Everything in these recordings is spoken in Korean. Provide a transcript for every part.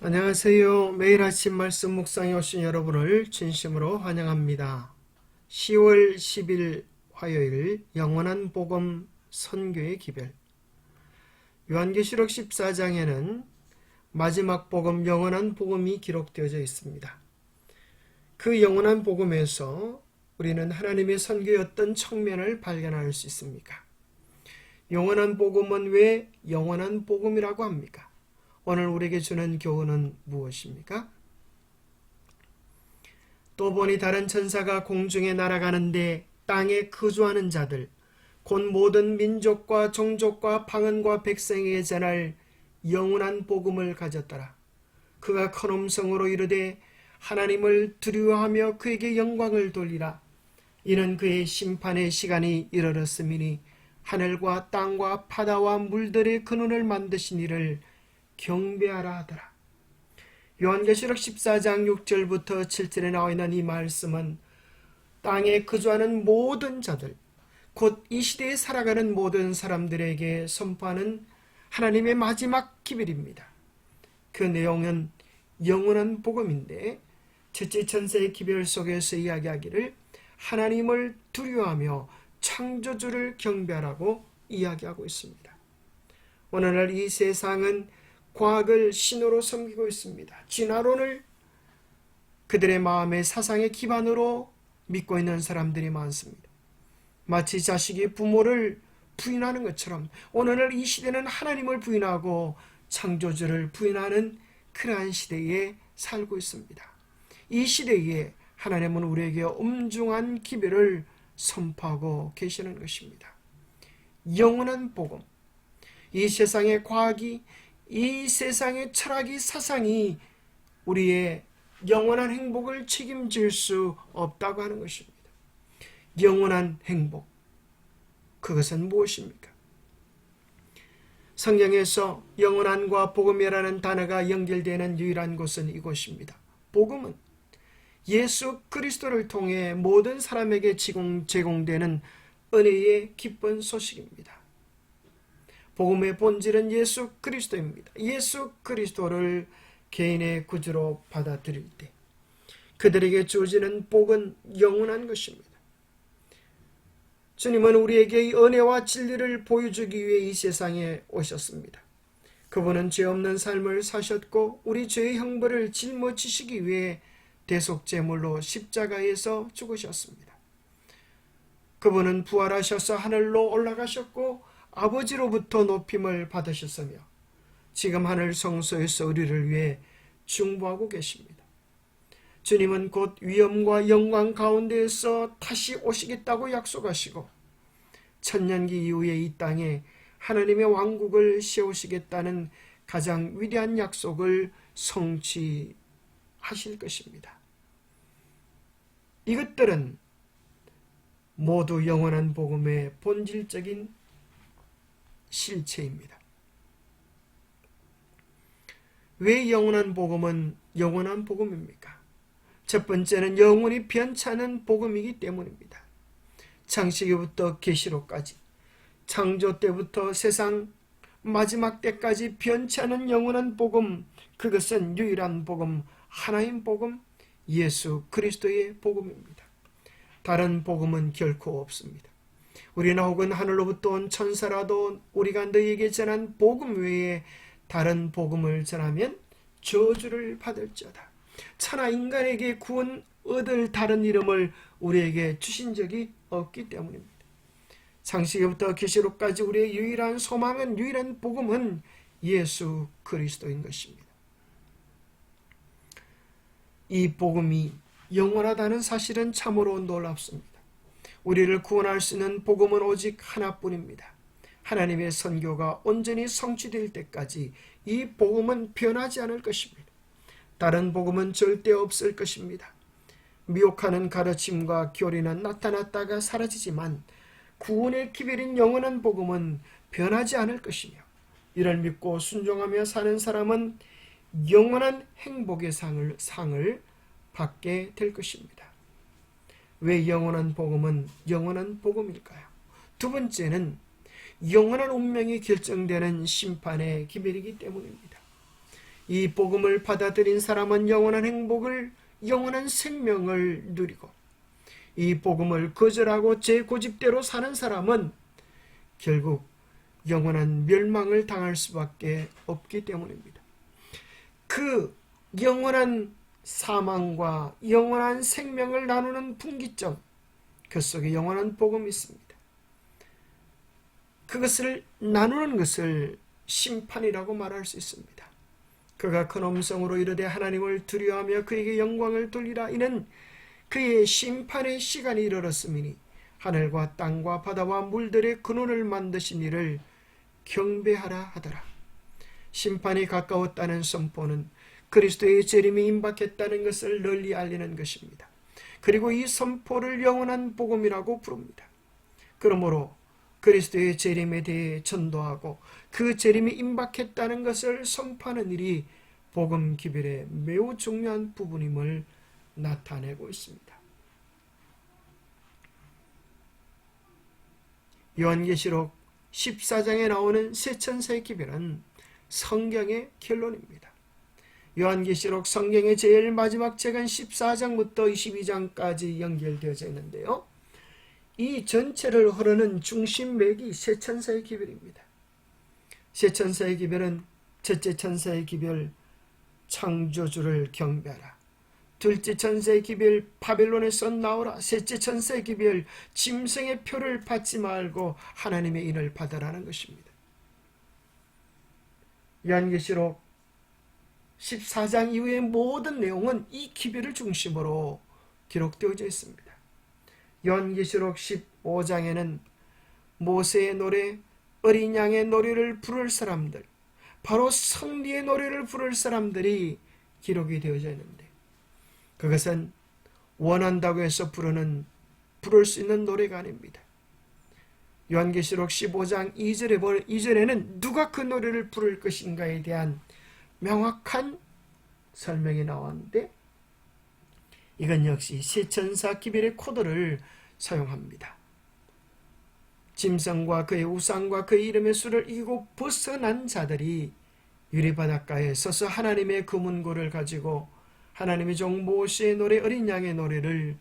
안녕하세요. 매일 아침 말씀 묵상에 오신 여러분을 진심으로 환영합니다. 10월 10일 화요일 영원한 복음 선교의 기별. 요한계시록 14장에는 마지막 복음 영원한 복음이 기록되어져 있습니다. 그 영원한 복음에서 우리는 하나님의 선교의 어떤 측면을 발견할 수 있습니까? 영원한 복음은 왜 영원한 복음이라고 합니까? 오늘 우리에게 주는 교훈은 무엇입니까? 또 보니 다른 천사가 공중에 날아가는데 땅에 거주하는 자들 곧 모든 민족과 종족과 방언과 백성에게 전할 영원한 복음을 가졌더라. 그가 큰 음성으로 이르되 하나님을 두려워하며 그에게 영광을 돌리라. 이는 그의 심판의 시간이 이르렀음이니 하늘과 땅과 바다와 물들의 근원을 만드신 이를 경배하라 하더라. 요한계시록 14장 6절부터 7절에 나와 있는 이 말씀은 땅에 거주하는 모든 자들, 곧 이 시대에 살아가는 모든 사람들에게 선포하는 하나님의 마지막 기별입니다. 그 내용은 영원한 복음인데 첫째 천사의 기별 속에서 이야기하기를 하나님을 두려워하며 창조주를 경배하라고 이야기하고 있습니다. 오늘날 이 세상은 과학을 신호로 섬기고 있습니다. 진화론을 그들의 마음의 사상의 기반으로 믿고 있는 사람들이 많습니다. 마치 자식이 부모를 부인하는 것처럼 오늘날 이 시대는 하나님을 부인하고 창조주를 부인하는 그러한 시대에 살고 있습니다. 이 시대에 하나님은 우리에게 엄중한 기별을 선포하고 계시는 것입니다. 영원한 복음. 이 세상의 과학이, 이 세상의 철학이, 사상이 우리의 영원한 행복을 책임질 수 없다고 하는 것입니다. 영원한 행복, 그것은 무엇입니까? 성경에서 영원한과 복음이라는 단어가 연결되는 유일한 곳은 이곳입니다. 복음은 예수 그리스도를 통해 모든 사람에게 제공되는 은혜의 기쁜 소식입니다. 복음의 본질은 예수 그리스도입니다. 예수 그리스도를 개인의 구주로 받아들일 때 그들에게 주어지는 복은 영원한 것입니다. 주님은 우리에게 이 은혜와 진리를 보여주기 위해 이 세상에 오셨습니다. 그분은 죄 없는 삶을 사셨고 우리 죄의 형벌을 짊어지시기 위해 대속제물로 십자가에서 죽으셨습니다. 그분은 부활하셔서 하늘로 올라가셨고 아버지로부터 높임을 받으셨으며 지금 하늘 성소에서 우리를 위해 중보하고 계십니다. 주님은 곧 위엄과 영광 가운데에서 다시 오시겠다고 약속하시고 천년기 이후에 이 땅에 하나님의 왕국을 세우시겠다는 가장 위대한 약속을 성취하실 것입니다. 이것들은 모두 영원한 복음의 본질적인 실체입니다. 왜 영원한 복음은 영원한 복음입니까? 첫 번째는 영원히 변찮은 복음이기 때문입니다. 창세기부터 계시록까지 창조 때부터 세상 마지막 때까지 변치 않은 영원한 복음, 그것은 유일한 복음, 하나님 복음, 예수 그리스도의 복음입니다. 다른 복음은 결코 없습니다. 우리나 혹은 하늘로부터 온 천사라도 우리가 너희에게 전한 복음 외에 다른 복음을 전하면 저주를 받을지어다. 천하 인간에게 구원 얻을 다른 이름을 우리에게 주신 적이 없기 때문입니다. 창세기부터 계시록까지 우리의 유일한 소망은, 유일한 복음은 예수 그리스도인 것입니다. 이 복음이 영원하다는 사실은 참으로 놀랍습니다. 우리를 구원할 수 있는 복음은 오직 하나뿐입니다. 하나님의 선교가 온전히 성취될 때까지 이 복음은 변하지 않을 것입니다. 다른 복음은 절대 없을 것입니다. 미혹하는 가르침과 교리는 나타났다가 사라지지만 구원의 기별인 영원한 복음은 변하지 않을 것이며 이를 믿고 순종하며 사는 사람은 영원한 행복의 상을 받게 될 것입니다. 왜 영원한 복음은 영원한 복음일까요? 두 번째는 영원한 운명이 결정되는 심판의 기별이기 때문입니다. 이 복음을 받아들인 사람은 영원한 행복을, 영원한 생명을 누리고, 이 복음을 거절하고 제 고집대로 사는 사람은 결국 영원한 멸망을 당할 수밖에 없기 때문입니다. 그 영원한 사망과 영원한 생명을 나누는 분기점, 그 속에 영원한 복음이 있습니다. 그것을 나누는 것을 심판이라고 말할 수 있습니다. 그가 큰 음성으로 이르되 하나님을 두려워하며 그에게 영광을 돌리라. 이는 그의 심판의 시간이 이르렀음이니 하늘과 땅과 바다와 물들의 근원을 만드신 이를 경배하라 하더라. 심판이 가까웠다는 선포는 그리스도의 재림이 임박했다는 것을 널리 알리는 것입니다. 그리고 이 선포를 영원한 복음이라고 부릅니다. 그러므로 그리스도의 재림에 대해 전도하고 그 재림이 임박했다는 것을 선포하는 일이 복음 기별의 매우 중요한 부분임을 나타내고 있습니다. 요한계시록 14장에 나오는 세 천사의 기별은 성경의 결론입니다. 요한계시록 성경의 제일 마지막 책은 14장부터 22장까지 연결되어져 있는데요. 이 전체를 흐르는 중심맥이 세 천사의 기별입니다. 세 천사의 기별은 첫째 천사의 기별 창조주를 경배하라, 둘째 천사의 기별 바벨론에서 나오라, 셋째 천사의 기별 짐승의 표를 받지 말고 하나님의 인을 받으라는 것입니다. 요한계시록 14장 이후의 모든 내용은 이 기별을 중심으로 기록되어져 있습니다. 요한계시록 15장에는 모세의 노래, 어린 양의 노래를 부를 사람들, 바로 승리의 노래를 부를 사람들이 기록이 되어져 있는데, 그것은 원한다고 해서 부를 수 있는 노래가 아닙니다. 요한계시록 15장 2절에는 누가 그 노래를 부를 것인가에 대한 명확한 설명이 나왔는데, 이건 역시 세천사 기별의 코드를 사용합니다. 짐승과 그의 우상과 그의 이름의 수를 이기고 벗어난 자들이 유리바닷가에 서서 하나님의 금은고를 가지고 하나님의 종 모세의 노래, 어린 양의 노래를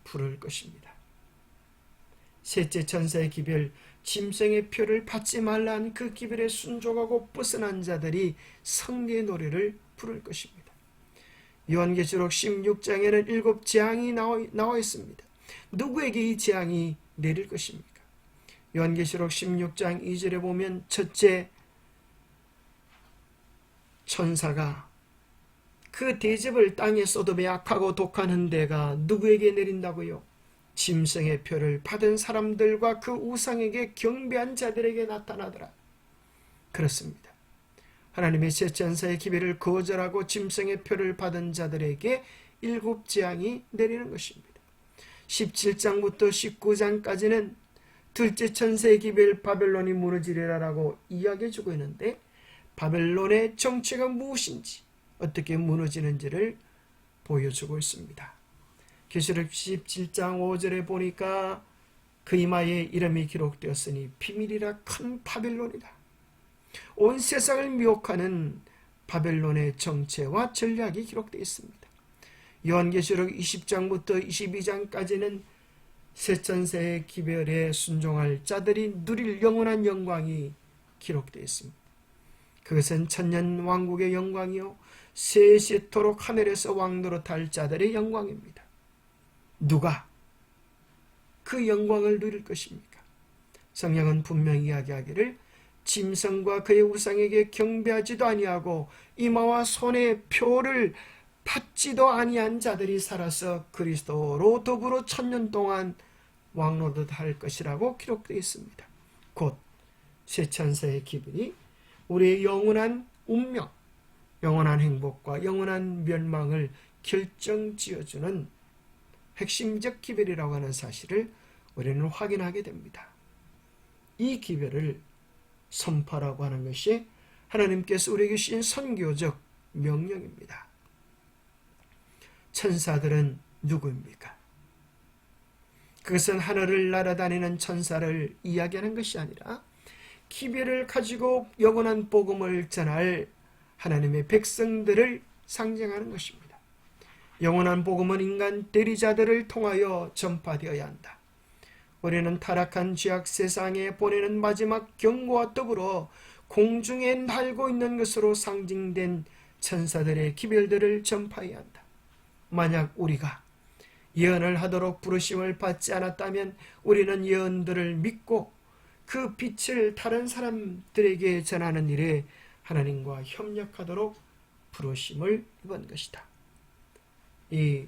부를 것입니다. 셋째 천사의 기별, 짐승의 표를 받지 말라는 그 기별에 순종하고 벗어난 자들이 승리의 노래를 부를 것입니다. 요한계시록 16장에는 7 재앙이 나와 있습니다. 누구에게 이 재앙이 내릴 것입니까? 요한계시록 16장 2절에 보면 첫째 천사가 그 대접을 땅에 쏟음에 악하고 독한 흔대가 누구에게 내린다고요? 짐승의 표를 받은 사람들과 그 우상에게 경배한 자들에게 나타나더라. 그렇습니다. 하나님의 세 천사의 기별을 거절하고 짐승의 표를 받은 자들에게 7 재앙이 내리는 것입니다. 17장부터 19장까지는 둘째 천사의 기별 바벨론이 무너지리라라고 이야기해주고 있는데, 바벨론의 정체가 무엇인지, 어떻게 무너지는지를 보여주고 있습니다. 계시록 17장 5절에 보니까 그 이마에 이름이 기록되었으니 비밀이라 큰 바벨론이다. 온 세상을 미혹하는 바벨론의 정체와 전략이 기록되어 있습니다. 요한계시록 20장부터 22장까지는 세 천사의 기별에 순종할 자들이 누릴 영원한 영광이 기록되어 있습니다. 그것은 천년 왕국의 영광이요 세세토록 하늘에서 왕노릇 할 자들의 영광입니다. 누가 그 영광을 누릴 것입니까? 성경은 분명히 이야기하기를 짐승과 그의 우상에게 경배하지도 아니하고 이마와 손의 표를 받지도 아니한 자들이 살아서 그리스도로 더불어 천년 동안 왕노릇할 것이라고 기록되어 있습니다. 곧 세 천사의 기별이 우리의 영원한 운명, 영원한 행복과 영원한 멸망을 결정지어주는 핵심적 기별이라고 하는 사실을 우리는 확인하게 됩니다. 이 기별을 선포라고 하는 것이 하나님께서 우리에게 주신 선교적 명령입니다. 천사들은 누구입니까? 그것은 하늘을 날아다니는 천사를 이야기하는 것이 아니라 기별을 가지고 영원한 복음을 전할 하나님의 백성들을 상징하는 것입니다. 영원한 복음은 인간 대리자들을 통하여 전파되어야 한다. 우리는 타락한 죄악 세상에 보내는 마지막 경고와 더불어 공중에 날고 있는 것으로 상징된 천사들의 기별들을 전파해야 한다. 만약 우리가 예언을 하도록 부르심을 받지 않았다면 우리는 예언들을 믿고 그 빛을 다른 사람들에게 전하는 일에 하나님과 협력하도록 부르심을 입은 것이다. 이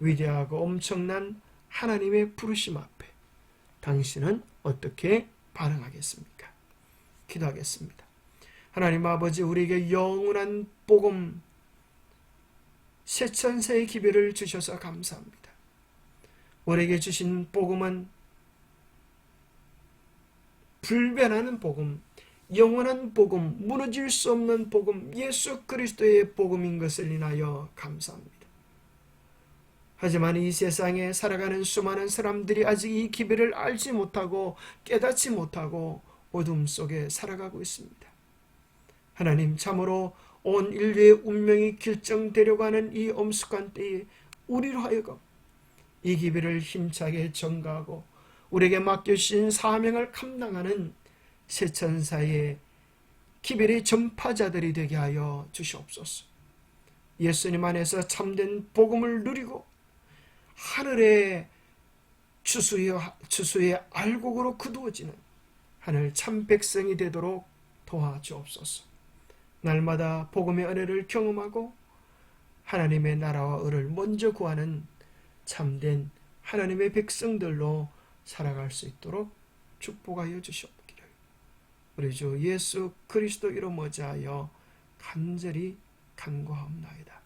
위대하고 엄청난 하나님의 부르심 앞에 당신은 어떻게 반응하겠습니까? 기도하겠습니다. 하나님 아버지, 우리에게 영원한 복음, 새천사의 기별을 주셔서 감사합니다. 우리에게 주신 복음은 불변하는 복음, 영원한 복음, 무너질 수 없는 복음, 예수 그리스도의 복음인 것을 인하여 감사합니다. 하지만 이 세상에 살아가는 수많은 사람들이 아직 이 기별을 알지 못하고 깨닫지 못하고 어둠 속에 살아가고 있습니다. 하나님, 참으로 온 인류의 운명이 결정되려고 하는 이 엄숙한 때에 우리로 하여금 이 기별을 힘차게 전가하고 우리에게 맡겨주신 사명을 감당하는 새천사의 기별의 전파자들이 되게 하여 주시옵소서. 예수님 안에서 참된 복음을 누리고 하늘의 주수의 알곡으로 거두어지는 하늘 참 백성이 되도록 도와주옵소서. 날마다 복음의 은혜를 경험하고 하나님의 나라와 의를 먼저 구하는 참된 하나님의 백성들로 살아갈 수 있도록 축복하여 주시옵기를 우리 주 예수 그리스도 이름 어자하여 간절히 간구하옵나이다.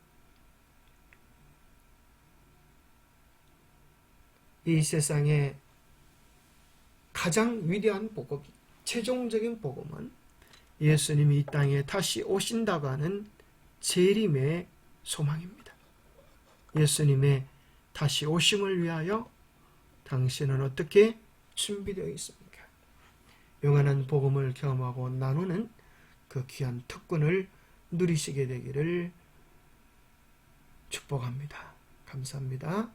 이 세상에 가장 위대한 복음, 최종적인 복음은 예수님이 이 땅에 다시 오신다고 하는 재림의 소망입니다. 예수님의 다시 오심을 위하여 당신은 어떻게 준비되어 있습니까? 영원한 복음을 경험하고 나누는 그 귀한 특권을 누리시게 되기를 축복합니다. 감사합니다.